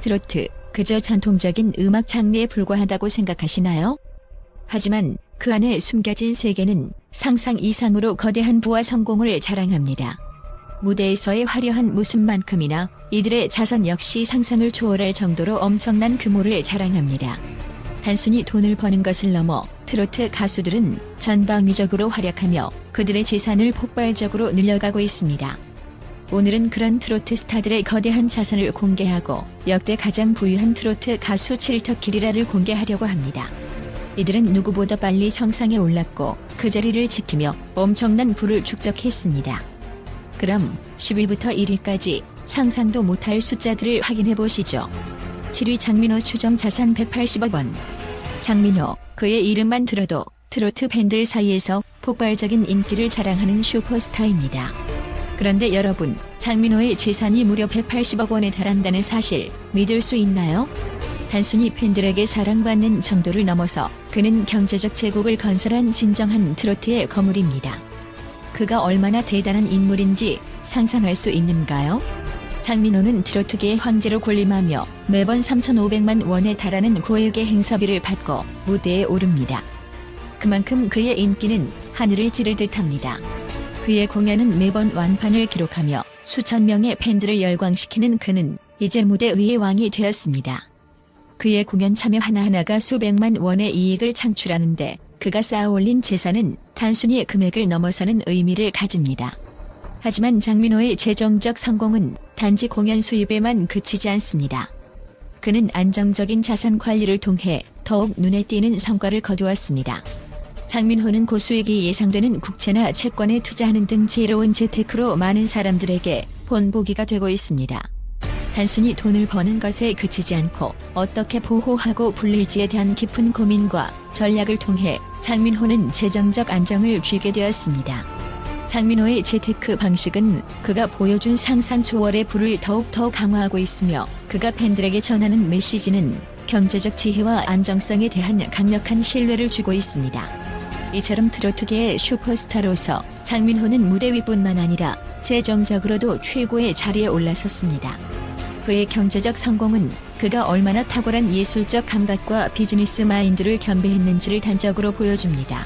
트로트, 그저 전통적인 음악 장르에 불과하다고 생각하시나요? 하지만 그 안에 숨겨진 세계는 상상 이상으로 거대한 부와 성공을 자랑합니다. 무대에서의 화려한 모습만큼이나 이들의 자선 역시 상상을 초월할 정도로 엄청난 규모를 자랑합니다. 단순히 돈을 버는 것을 넘어 트로트 가수들은 전방위적으로 활약하며 그들의 재산을 폭발적으로 늘려가고 있습니다. 오늘은 그런 트로트 스타들의 거대한 자산을 공개하고 역대 가장 부유한 트로트 가수 7턱 길이라를 공개하려고 합니다. 이들은 누구보다 빨리 정상에 올랐고 그 자리를 지키며 엄청난 부를 축적했습니다. 그럼 10위부터 1위까지 상상도 못할 숫자들을 확인해 보시죠. 7위 장민호 추정 자산 180억 원. 장민호, 그의 이름만 들어도 트로트 팬들 사이에서 폭발적인 인기를 자랑하는 슈퍼스타입니다. 그런데 여러분, 장민호의 재산이 무려 180억 원에 달한다는 사실 믿을 수 있나요? 단순히 팬들에게 사랑받는 정도를 넘어서 그는 경제적 제국을 건설한 진정한 트로트의 거물입니다. 그가 얼마나 대단한 인물인지 상상할 수 있는가요? 장민호는 트로트계의 황제로 군림하며 매번 3,500만 원에 달하는 고액의 행사비를 받고 무대에 오릅니다. 그만큼 그의 인기는 하늘을 찌를 듯합니다. 그의 공연은 매번 완판을 기록하며 수천 명의 팬들을 열광시키는 그는 이제 무대 위의 왕이 되었습니다. 그의 공연 참여 하나하나가 수백만 원의 이익을 창출하는데 그가 쌓아올린 재산은 단순히 금액을 넘어서는 의미를 가집니다. 하지만 장민호의 재정적 성공은 단지 공연 수입에만 그치지 않습니다. 그는 안정적인 자산 관리를 통해 더욱 눈에 띄는 성과를 거두었습니다. 장민호는 고수익이 예상되는 국채나 채권에 투자하는 등 지혜로운 재테크로 많은 사람들에게 본보기가 되고 있습니다. 단순히 돈을 버는 것에 그치지 않고 어떻게 보호하고 불릴지에 대한 깊은 고민과 전략을 통해 장민호는 재정적 안정을 쥐게 되었습니다. 장민호의 재테크 방식은 그가 보여준 상상 초월의 부를 더욱 강화하고 있으며 그가 팬들에게 전하는 메시지는 경제적 지혜와 안정성에 대한 강력한 신뢰를 주고 있습니다. 이처럼 트로트계의 슈퍼스타로서 장민호는 무대 위뿐만 아니라 재정적으로도 최고의 자리에 올라섰습니다. 그의 경제적 성공은 그가 얼마나 탁월한 예술적 감각과 비즈니스 마인드를 겸비했는지를 단적으로 보여줍니다.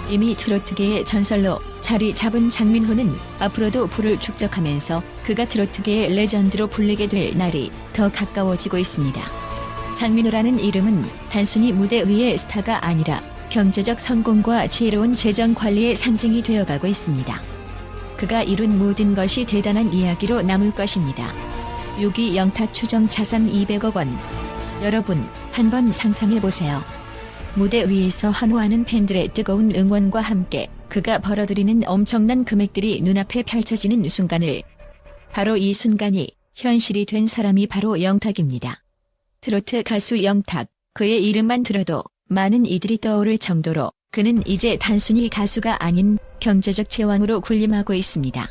이미 트로트계의 전설로 자리 잡은 장민호는 앞으로도 부를 축적하면서 그가 트로트계의 레전드로 불리게 될 날이 더 가까워지고 있습니다. 장민호라는 이름은 단순히 무대 위의 스타가 아니라 경제적 성공과 지혜로운 재정 관리의 상징이 되어가고 있습니다. 그가 이룬 모든 것이 대단한 이야기로 남을 것입니다. 6위 영탁 추정 자산 200억 원. 여러분, 한번 상상해보세요. 무대 위에서 환호하는 팬들의 뜨거운 응원과 함께 그가 벌어들이는 엄청난 금액들이 눈앞에 펼쳐지는 순간을. 바로 이 순간이 현실이 된 사람이 바로 영탁입니다. 트로트 가수 영탁, 그의 이름만 들어도 많은 이들이 떠오를 정도로 그는 이제 단순히 가수가 아닌 경제적 제왕으로 군림하고 있습니다.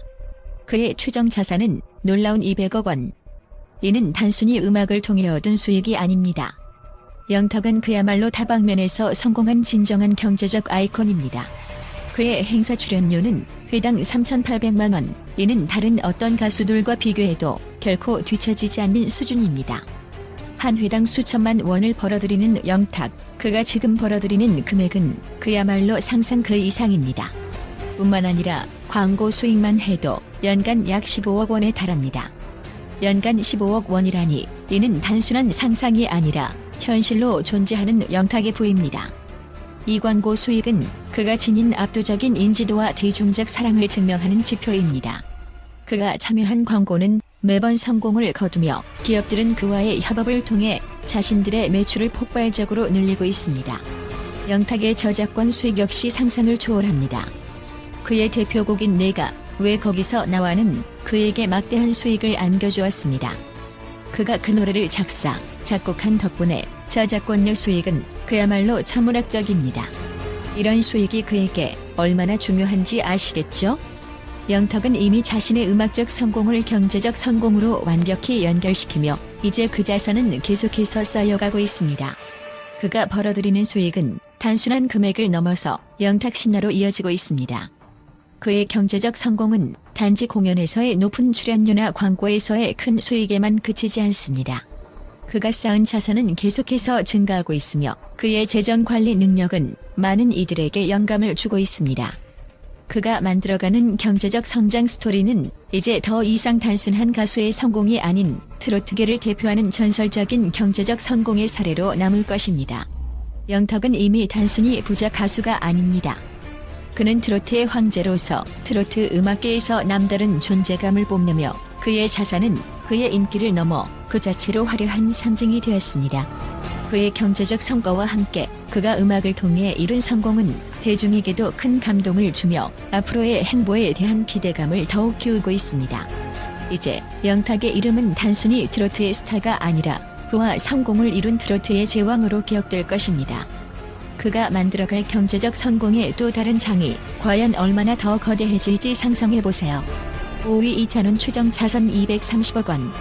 그의 추정 자산은 놀라운 200억 원. 이는 단순히 음악을 통해 얻은 수익이 아닙니다. 영탁은 그야말로 다방면에서 성공한 진정한 경제적 아이콘입니다. 그의 행사 출연료는 회당 3,800만 원. 이는 다른 어떤 가수들과 비교해도 결코 뒤처지지 않는 수준입니다. 한 회당 수천만 원을 벌어들이는 영탁, 그가 지금 벌어들이는 금액은 그야말로 상상 그 이상입니다. 뿐만 아니라 광고 수익만 해도 연간 약 15억 원에 달합니다. 연간 15억 원이라니 이는 단순한 상상이 아니라 현실로 존재하는 영탁의 부입니다. 이 광고 수익은 그가 지닌 압도적인 인지도와 대중적 사랑을 증명하는 지표입니다. 그가 참여한 광고는 매번 성공을 거두며 기업들은 그와의 협업을 통해 자신들의 매출을 폭발적으로 늘리고 있습니다. 영탁의 저작권 수익 역시 상상을 초월합니다. 그의 대표곡인 내가 왜 거기서 나와는 그에게 막대한 수익을 안겨주었습니다. 그가 그 노래를 작사, 작곡한 덕분에 저작권료 수익은 그야말로 천문학적입니다. 이런 수익이 그에게 얼마나 중요한지 아시겠죠? 영탁은 이미 자신의 음악적 성공을 경제적 성공으로 완벽히 연결시키며 이제 그 자산은 계속해서 쌓여가고 있습니다. 그가 벌어들이는 수익은 단순한 금액을 넘어서 영탁 신화로 이어지고 있습니다. 그의 경제적 성공은 단지 공연에서의 높은 출연료나 광고에서의 큰 수익에만 그치지 않습니다. 그가 쌓은 자산은 계속해서 증가하고 있으며 그의 재정 관리 능력은 많은 이들에게 영감을 주고 있습니다. 그가 만들어가는 경제적 성장 스토리는 이제 더 이상 단순한 가수의 성공이 아닌 트로트계를 대표하는 전설적인 경제적 성공의 사례로 남을 것입니다. 영탁은 이미 단순히 부자 가수가 아닙니다. 그는 트로트의 황제로서 트로트 음악계에서 남다른 존재감을 뽐내며 그의 자산은 그의 인기를 넘어 그 자체로 화려한 상징이 되었습니다. 그의 경제적 성과와 함께 그가 음악을 통해 이룬 성공은 대중에게도 큰 감동을 주며 앞으로의 행보에 대한 기대감을 더욱 키우고 있습니다. 이제 영탁의 이름은 단순히 트로트의 스타가 아니라 부와 성공을 이룬 트로트의 제왕으로 기억될 것입니다. 그가 만들어갈 경제적 성공의 또 다른 장이 과연 얼마나 더 거대해질지 상상해보세요. 5위 이찬원 추정 자산 230억 원.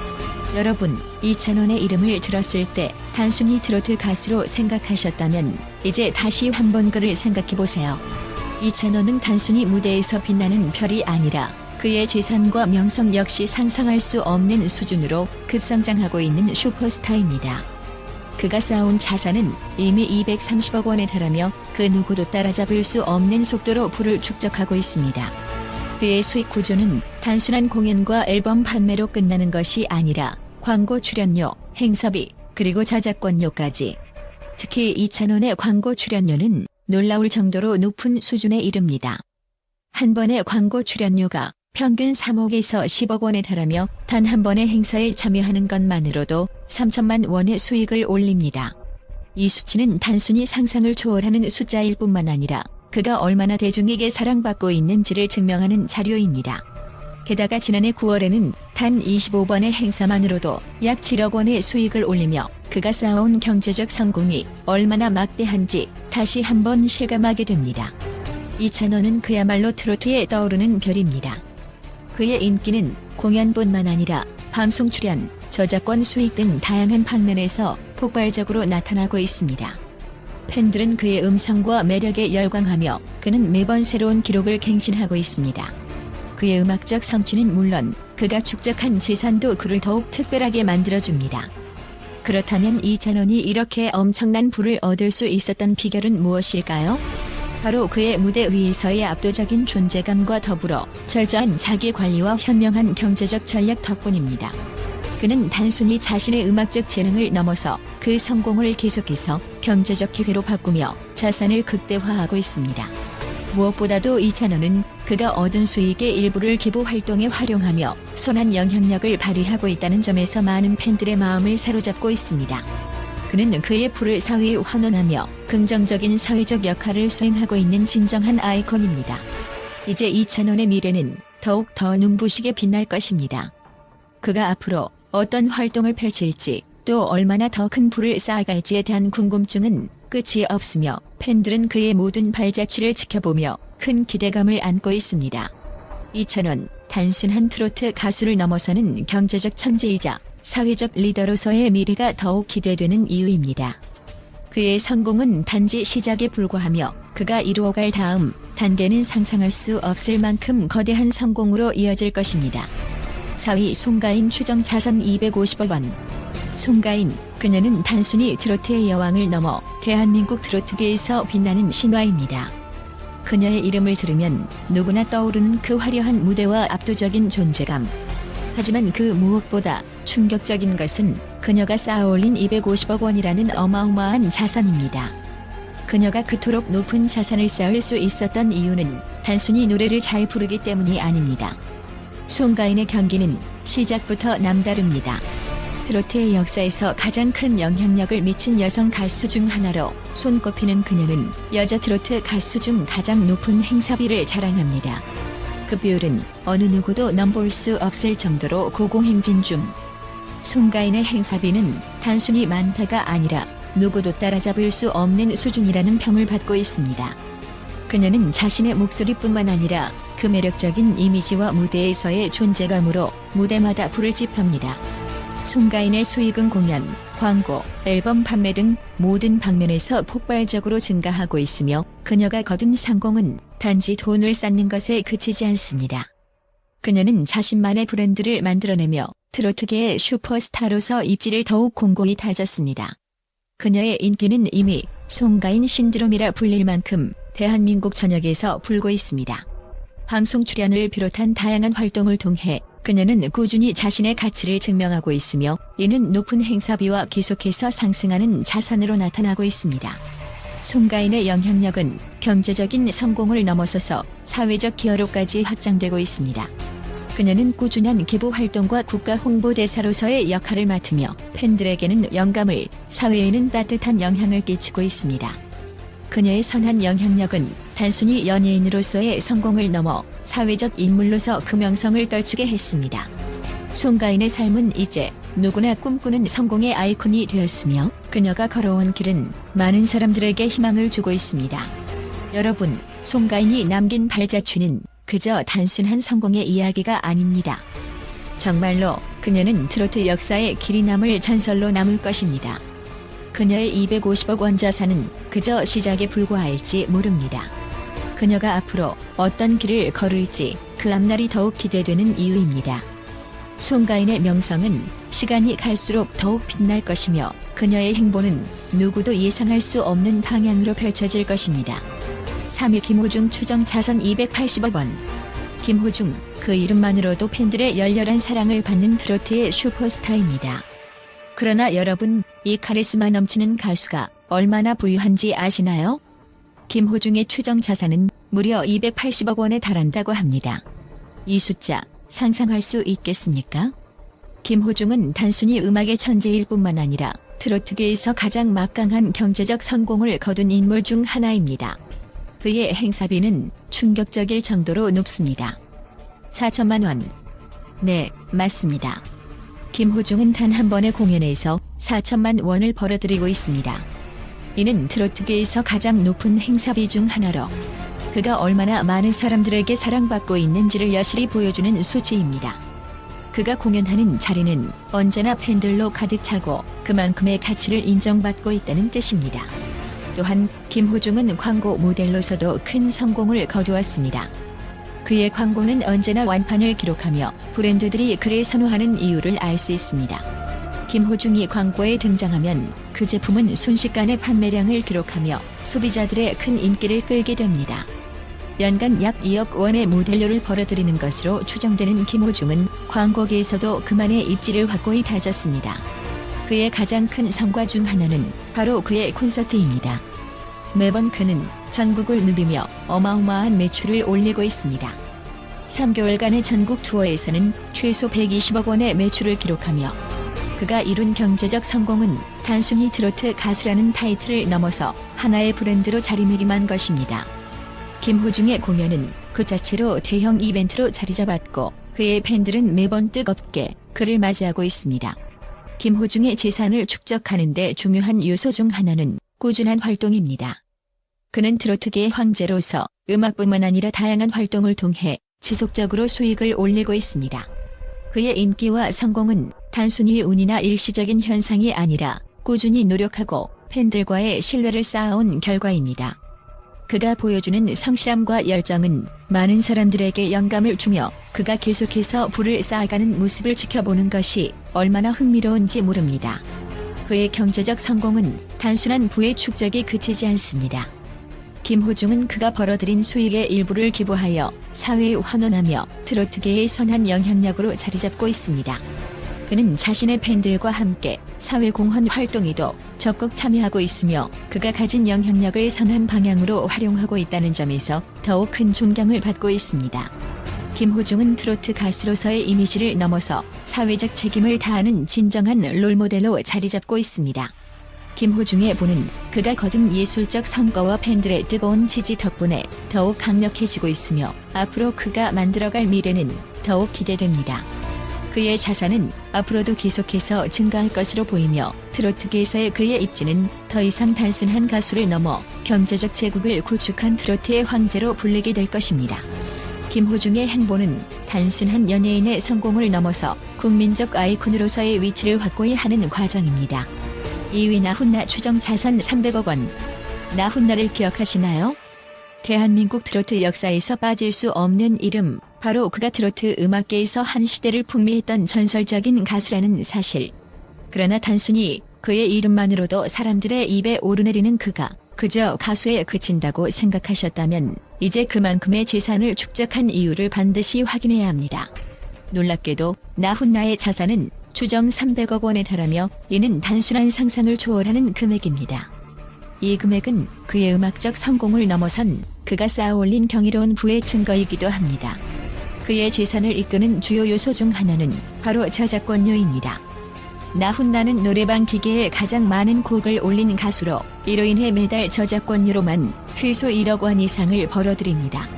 여러분, 이찬원의 이름을 들었을 때 단순히 트로트 가수로 생각하셨다면 이제 다시 한번 그를 생각해보세요. 이찬원은 단순히 무대에서 빛나는 별이 아니라 그의 재산과 명성 역시 상상할 수 없는 수준으로 급성장하고 있는 슈퍼스타입니다. 그가 쌓아온 자산은 이미 230억 원에 달하며 그 누구도 따라잡을 수 없는 속도로 부를 축적하고 있습니다. 그의 수익 구조는 단순한 공연과 앨범 판매로 끝나는 것이 아니라 광고 출연료, 행사비, 그리고 저작권료까지. 특히 이찬원의 광고 출연료는 놀라울 정도로 높은 수준에 이릅니다. 한 번의 광고 출연료가 평균 3억에서 10억 원에 달하며 단 한 번의 행사에 참여하는 것만으로도 3천만 원의 수익을 올립니다. 이 수치는 단순히 상상을 초월하는 숫자일 뿐만 아니라 그가 얼마나 대중에게 사랑받고 있는지를 증명하는 자료입니다. 게다가 지난해 9월에는 단 25번의 행사만으로도 약 7억 원의 수익을 올리며 그가 쌓아온 경제적 성공이 얼마나 막대한지 다시 한번 실감하게 됩니다. 이찬원은 그야말로 트로트에 떠오르는 별입니다. 그의 인기는 공연뿐만 아니라 방송 출연, 저작권 수익 등 다양한 방면에서 폭발적으로 나타나고 있습니다. 팬들은 그의 음성과 매력에 열광하며 그는 매번 새로운 기록을 갱신하고 있습니다. 그의 음악적 성취는 물론 그가 축적한 재산도 그를 더욱 특별하게 만들어줍니다. 그렇다면 이찬원이 이렇게 엄청난 부를 얻을 수 있었던 비결은 무엇일까요? 바로 그의 무대 위에서의 압도적인 존재감과 더불어 철저한 자기관리와 현명한 경제적 전략 덕분입니다. 그는 단순히 자신의 음악적 재능을 넘어서 그 성공을 계속해서 경제적 기회로 바꾸며 자산을 극대화하고 있습니다. 무엇보다도 이찬원은 그가 얻은 수익의 일부를 기부 활동에 활용하며 선한 영향력을 발휘하고 있다는 점에서 많은 팬들의 마음을 사로잡고 있습니다. 그는 그의 부를 사회에 환원하며 긍정적인 사회적 역할을 수행하고 있는 진정한 아이콘입니다. 이제 이찬원의 미래는 더욱 더 눈부시게 빛날 것입니다. 그가 앞으로 어떤 활동을 펼칠지 또 얼마나 더 큰 부를 쌓아갈지에 대한 궁금증은 끝이 없으며 팬들은 그의 모든 발자취를 지켜보며 큰 기대감을 안고 있습니다. 이찬원, 단순한 트로트 가수를 넘어서는 경제적 천재이자 사회적 리더로서의 미래가 더욱 기대되는 이유입니다. 그의 성공은 단지 시작에 불과하며 그가 이루어갈 다음 단계는 상상할 수 없을 만큼 거대한 성공으로 이어질 것입니다. 4위 송가인 추정 자산 250억 원. 송가인, 그녀는 단순히 트로트의 여왕을 넘어 대한민국 트로트계에서 빛나는 신화입니다. 그녀의 이름을 들으면 누구나 떠오르는 그 화려한 무대와 압도적인 존재감. 하지만 그 무엇보다 충격적인 것은 그녀가 쌓아올린 250억 원이라는 어마어마한 자산입니다. 그녀가 그토록 높은 자산을 쌓을 수 있었던 이유는 단순히 노래를 잘 부르기 때문이 아닙니다. 송가인의 경기는 시작부터 남다릅니다. 트로트의 역사에서 가장 큰 영향력을 미친 여성 가수 중 하나로 손꼽히는 그녀는 여자 트로트 가수 중 가장 높은 행사비를 자랑합니다. 그 비율은 어느 누구도 넘볼 수 없을 정도로 고공행진 중. 송가인의 행사비는 단순히 많다가 아니라 누구도 따라잡을 수 없는 수준이라는 평을 받고 있습니다. 그녀는 자신의 목소리뿐만 아니라 그 매력적인 이미지와 무대에서의 존재감으로 무대마다 불을 지핍니다. 송가인의 수익은 공연, 광고, 앨범 판매 등 모든 방면에서 폭발적으로 증가하고 있으며 그녀가 거둔 성공은 단지 돈을 쌓는 것에 그치지 않습니다. 그녀는 자신만의 브랜드를 만들어내며 트로트계의 슈퍼스타로서 입지를 더욱 공고히 다졌습니다. 그녀의 인기는 이미 송가인 신드롬이라 불릴 만큼 대한민국 전역에서 불고 있습니다. 방송 출연을 비롯한 다양한 활동을 통해 그녀는 꾸준히 자신의 가치를 증명하고 있으며 이는 높은 행사비와 계속해서 상승하는 자산으로 나타나고 있습니다. 송가인의 영향력은 경제적인 성공을 넘어서서 사회적 기여로까지 확장되고 있습니다. 그녀는 꾸준한 기부 활동과 국가 홍보대사로서의 역할을 맡으며 팬들에게는 영감을, 사회에는 따뜻한 영향을 끼치고 있습니다. 그녀의 선한 영향력은 단순히 연예인으로서의 성공을 넘어 사회적 인물로서 그 명성을 떨치게 했습니다. 송가인의 삶은 이제 누구나 꿈꾸는 성공의 아이콘이 되었으며 그녀가 걸어온 길은 많은 사람들에게 희망을 주고 있습니다. 여러분, 송가인이 남긴 발자취는 그저 단순한 성공의 이야기가 아닙니다. 정말로 그녀는 트로트 역사에 길이 남을 전설로 남을 것입니다. 그녀의 250억 원 자산은 그저 시작에 불과할지 모릅니다. 그녀가 앞으로 어떤 길을 걸을지 그 앞날이 더욱 기대되는 이유입니다. 송가인의 명성은 시간이 갈수록 더욱 빛날 것이며 그녀의 행보는 누구도 예상할 수 없는 방향으로 펼쳐질 것입니다. 3위 김호중 추정 자산 280억 원. 김호중, 그 이름만으로도 팬들의 열렬한 사랑을 받는 트로트의 슈퍼스타입니다. 그러나 여러분, 이 카리스마 넘치는 가수가 얼마나 부유한지 아시나요? 김호중의 추정 자산은 무려 280억 원에 달한다고 합니다. 이 숫자 상상할 수 있겠습니까? 김호중은 단순히 음악의 천재일 뿐만 아니라 트로트계에서 가장 막강한 경제적 성공을 거둔 인물 중 하나입니다. 그의 행사비는 충격적일 정도로 높습니다. 4천만 원. 네, 맞습니다. 김호중은 단 한 번의 공연에서 4천만 원을 벌어들이고 있습니다. 이는 트로트계에서 가장 높은 행사비 중 하나로 그가 얼마나 많은 사람들에게 사랑받고 있는지를 여실히 보여주는 수치입니다. 그가 공연하는 자리는 언제나 팬들로 가득 차고 그만큼의 가치를 인정받고 있다는 뜻입니다. 또한 김호중은 광고 모델로서도 큰 성공을 거두었습니다. 그의 광고는 언제나 완판을 기록하며 브랜드들이 그를 선호하는 이유를 알 수 있습니다. 김호중이 광고에 등장하면 그 제품은 순식간에 판매량을 기록하며 소비자들의 큰 인기를 끌게 됩니다. 연간 약 2억 원의 모델료를 벌어들이는 것으로 추정되는 김호중은 광고계에서도 그만의 입지를 확고히 다졌습니다. 그의 가장 큰 성과 중 하나는 바로 그의 콘서트입니다. 매번 그는 전국을 누비며 어마어마한 매출을 올리고 있습니다. 3개월간의 전국 투어에서는 최소 120억 원의 매출을 기록하며 그가 이룬 경제적 성공은 단순히 트로트 가수라는 타이틀을 넘어서 하나의 브랜드로 자리매김한 것입니다. 김호중의 공연은 그 자체로 대형 이벤트로 자리잡았고 그의 팬들은 매번 뜨겁게 그를 맞이하고 있습니다. 김호중의 재산을 축적하는 데 중요한 요소 중 하나는 꾸준한 활동입니다. 그는 트로트계의 황제로서 음악뿐만 아니라 다양한 활동을 통해 지속적으로 수익을 올리고 있습니다. 그의 인기와 성공은 단순히 운이나 일시적인 현상이 아니라 꾸준히 노력하고 팬들과의 신뢰를 쌓아온 결과입니다. 그가 보여주는 성실함과 열정은 많은 사람들에게 영감을 주며 그가 계속해서 부를 쌓아가는 모습을 지켜보는 것이 얼마나 흥미로운지 모릅니다. 그의 경제적 성공은 단순한 부의 축적에 그치지 않습니다. 김호중은 그가 벌어들인 수익의 일부를 기부하여 사회에 환원하며 트로트계의 선한 영향력으로 자리잡고 있습니다. 그는 자신의 팬들과 함께 사회공헌 활동에도 적극 참여하고 있으며 그가 가진 영향력을 선한 방향으로 활용하고 있다는 점에서 더욱 큰 존경을 받고 있습니다. 김호중은 트로트 가수로서의 이미지를 넘어서 사회적 책임을 다하는 진정한 롤모델로 자리잡고 있습니다. 김호중의 부는 그가 거둔 예술적 성과와 팬들의 뜨거운 지지 덕분에 더욱 강력해지고 있으며 앞으로 그가 만들어갈 미래는 더욱 기대됩니다. 그의 자산은 앞으로도 계속해서 증가할 것으로 보이며 트로트계에서의 그의 입지는 더 이상 단순한 가수를 넘어 경제적 제국을 구축한 트로트의 황제로 불리게 될 것입니다. 김호중의 행보는 단순한 연예인의 성공을 넘어서 국민적 아이콘으로서의 위치를 확고히 하는 과정입니다. 2위 나훈나 추정 자산 300억 원. 나훈나를 기억하시나요? 대한민국 트로트 역사에서 빠질 수 없는 이름, 바로 그가 트로트 음악계에서 한 시대를 풍미했던 전설적인 가수라는 사실. 그러나 단순히 그의 이름만으로도 사람들의 입에 오르내리는 그가 그저 가수에 그친다고 생각하셨다면 이제 그만큼의 재산을 축적한 이유를 반드시 확인해야 합니다. 놀랍게도 나훈나의 자산은 추정 300억 원에 달하며 이는 단순한 상상을 초월하는 금액입니다. 이 금액은 그의 음악적 성공을 넘어선 그가 쌓아올린 경이로운 부의 증거이기도 합니다. 그의 재산을 이끄는 주요 요소 중 하나는 바로 저작권료입니다. 나훈나는 노래방 기계에 가장 많은 곡을 올린 가수로 이로 인해 매달 저작권료로만 최소 1억 원 이상을 벌어들입니다.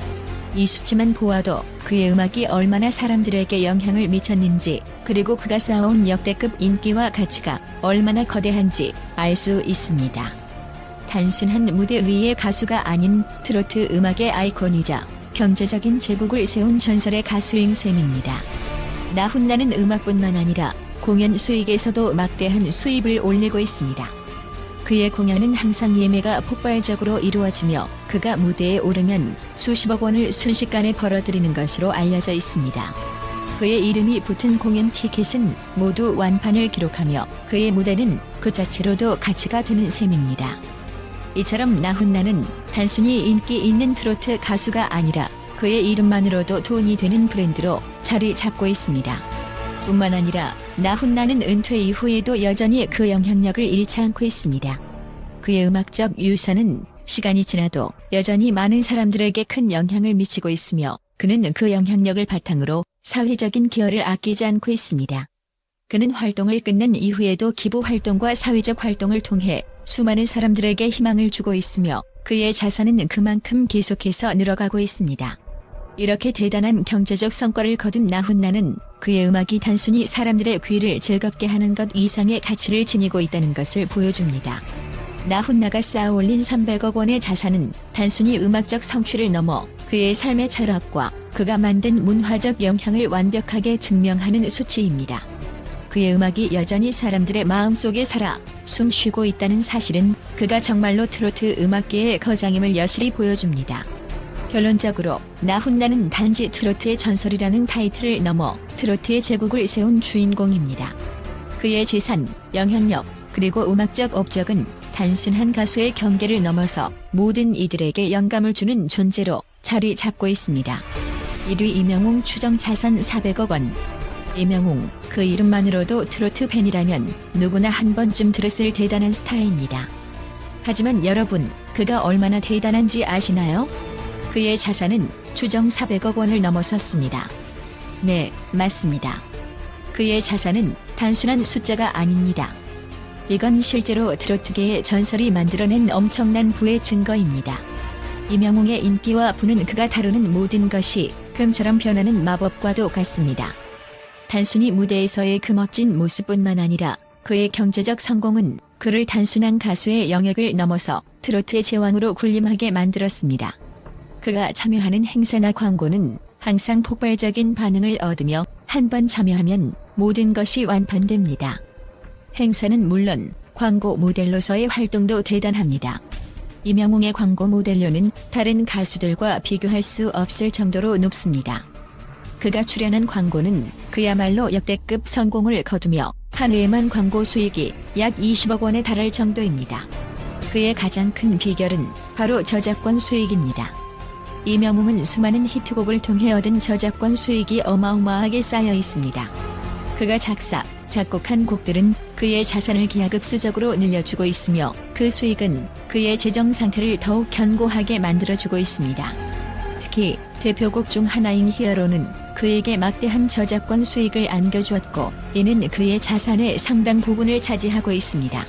이 수치만 보아도 그의 음악이 얼마나 사람들에게 영향을 미쳤는지 그리고 그가 쌓아온 역대급 인기와 가치가 얼마나 거대한지 알 수 있습니다. 단순한 무대 위의 가수가 아닌 트로트 음악의 아이콘이자 경제적인 제국을 세운 전설의 가수인 셈입니다. 나훈나는 음악뿐만 아니라 공연 수익에서도 막대한 수입을 올리고 있습니다. 그의 공연은 항상 예매가 폭발적으로 이루어지며 그가 무대에 오르면 수십억 원을 순식간에 벌어들이는 것으로 알려져 있습니다. 그의 이름이 붙은 공연 티켓은 모두 완판을 기록하며 그의 무대는 그 자체로도 가치가 되는 셈입니다. 이처럼 나훈나는 단순히 인기 있는 트로트 가수가 아니라 그의 이름만으로도 돈이 되는 브랜드로 자리 잡고 있습니다. 뿐만 아니라 나훈나는 은퇴 이후에도 여전히 그 영향력을 잃지 않고 있습니다. 그의 음악적 유산은 시간이 지나도 여전히 많은 사람들에게 큰 영향을 미치고 있으며 그는 그 영향력을 바탕으로 사회적인 기여를 아끼지 않고 있습니다. 그는 활동을 끝낸 이후에도 기부 활동과 사회적 활동을 통해 수많은 사람들에게 희망을 주고 있으며 그의 자산은 그만큼 계속해서 늘어가고 있습니다. 이렇게 대단한 경제적 성과를 거둔 나훈나는 그의 음악이 단순히 사람들의 귀를 즐겁게 하는 것 이상의 가치를 지니고 있다는 것을 보여줍니다. 나훈나가 쌓아올린 300억 원의 자산은 단순히 음악적 성취를 넘어 그의 삶의 철학과 그가 만든 문화적 영향을 완벽하게 증명하는 수치입니다. 그의 음악이 여전히 사람들의 마음속에 살아 숨쉬고 있다는 사실은 그가 정말로 트로트 음악계의 거장임을 여실히 보여줍니다. 결론적으로 나훈나는 단지 트로트의 전설이라는 타이틀을 넘어 트로트의 제국을 세운 주인공입니다. 그의 재산, 영향력, 그리고 음악적 업적은 단순한 가수의 경계를 넘어서 모든 이들에게 영감을 주는 존재로 자리 잡고 있습니다. 1위 이명웅 추정 자산 400억 원. 이명웅, 그 이름만으로도 트로트 팬이라면 누구나 한 번쯤 들었을 대단한 스타입니다. 하지만 여러분, 그가 얼마나 대단한지 아시나요? 그의 자산은 추정 400억 원을 넘어섰습니다. 네, 맞습니다. 그의 자산은 단순한 숫자가 아닙니다. 이건 실제로 트로트계의 전설이 만들어낸 엄청난 부의 증거입니다. 이명웅의 인기와 부는 그가 다루는 모든 것이 금처럼 변하는 마법과도 같습니다. 단순히 무대에서의 그 멋진 모습뿐만 아니라 그의 경제적 성공은 그를 단순한 가수의 영역을 넘어서 트로트의 제왕으로 군림하게 만들었습니다. 그가 참여하는 행사나 광고는 항상 폭발적인 반응을 얻으며 한 번 참여하면 모든 것이 완판됩니다. 행사는 물론 광고 모델로서의 활동도 대단합니다. 이명웅의 광고 모델료는 다른 가수들과 비교할 수 없을 정도로 높습니다. 그가 출연한 광고는 그야말로 역대급 성공을 거두며 한 해에만 광고 수익이 약 20억 원에 달할 정도입니다. 그의 가장 큰 비결은 바로 저작권 수익입니다. 이명웅은 수많은 히트곡을 통해 얻은 저작권 수익이 어마어마하게 쌓여 있습니다. 그가 작사, 작곡한 곡들은 그의 자산을 기하급수적으로 늘려주고 있으며 그 수익은 그의 재정 상태를 더욱 견고하게 만들어주고 있습니다. 특히 대표곡 중 하나인 히어로는 그에게 막대한 저작권 수익을 안겨주었고 이는 그의 자산의 상당 부분을 차지하고 있습니다.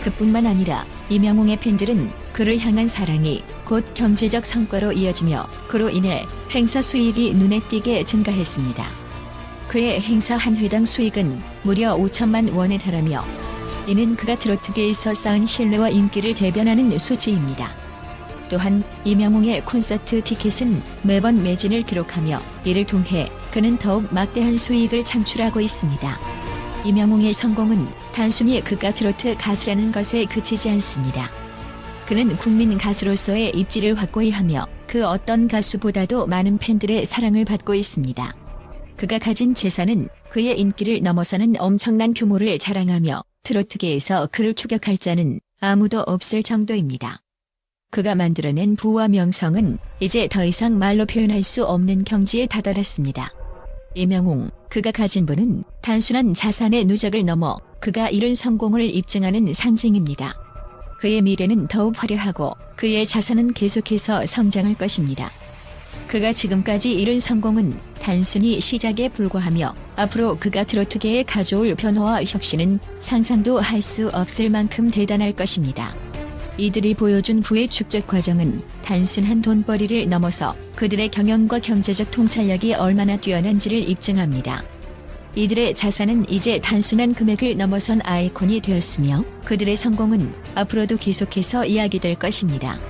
그뿐만 아니라 이명웅의 팬들은 그를 향한 사랑이 곧 경제적 성과로 이어지며 그로 인해 행사 수익이 눈에 띄게 증가했습니다. 그의 행사 한 회당 수익은 무려 5천만 원에 달하며 이는 그가 트로트계에서 쌓은 신뢰와 인기를 대변하는 수치입니다. 또한 이명웅의 콘서트 티켓은 매번 매진을 기록하며 이를 통해 그는 더욱 막대한 수익을 창출하고 있습니다. 이명웅의 성공은 단순히 그가 트로트 가수라는 것에 그치지 않습니다. 그는 국민 가수로서의 입지를 확고히 하며 그 어떤 가수보다도 많은 팬들의 사랑을 받고 있습니다. 그가 가진 재산은 그의 인기를 넘어서는 엄청난 규모를 자랑하며 트로트계에서 그를 추격할 자는 아무도 없을 정도입니다. 그가 만들어낸 부와 명성은 이제 더 이상 말로 표현할 수 없는 경지에 다다랐습니다. 이명웅, 그가 가진 부는 단순한 자산의 누적을 넘어 그가 이룬 성공을 입증하는 상징입니다. 그의 미래는 더욱 화려하고 그의 자산은 계속해서 성장할 것입니다. 그가 지금까지 이룬 성공은 단순히 시작에 불과하며 앞으로 그가 트로트계에 가져올 변화와 혁신은 상상도 할 수 없을 만큼 대단할 것입니다. 이들이 보여준 부의 축적 과정은 단순한 돈벌이를 넘어서 그들의 경영과 경제적 통찰력이 얼마나 뛰어난지를 입증합니다. 이들의 자산은 이제 단순한 금액을 넘어선 아이콘이 되었으며 그들의 성공은 앞으로도 계속해서 이야기될 것입니다.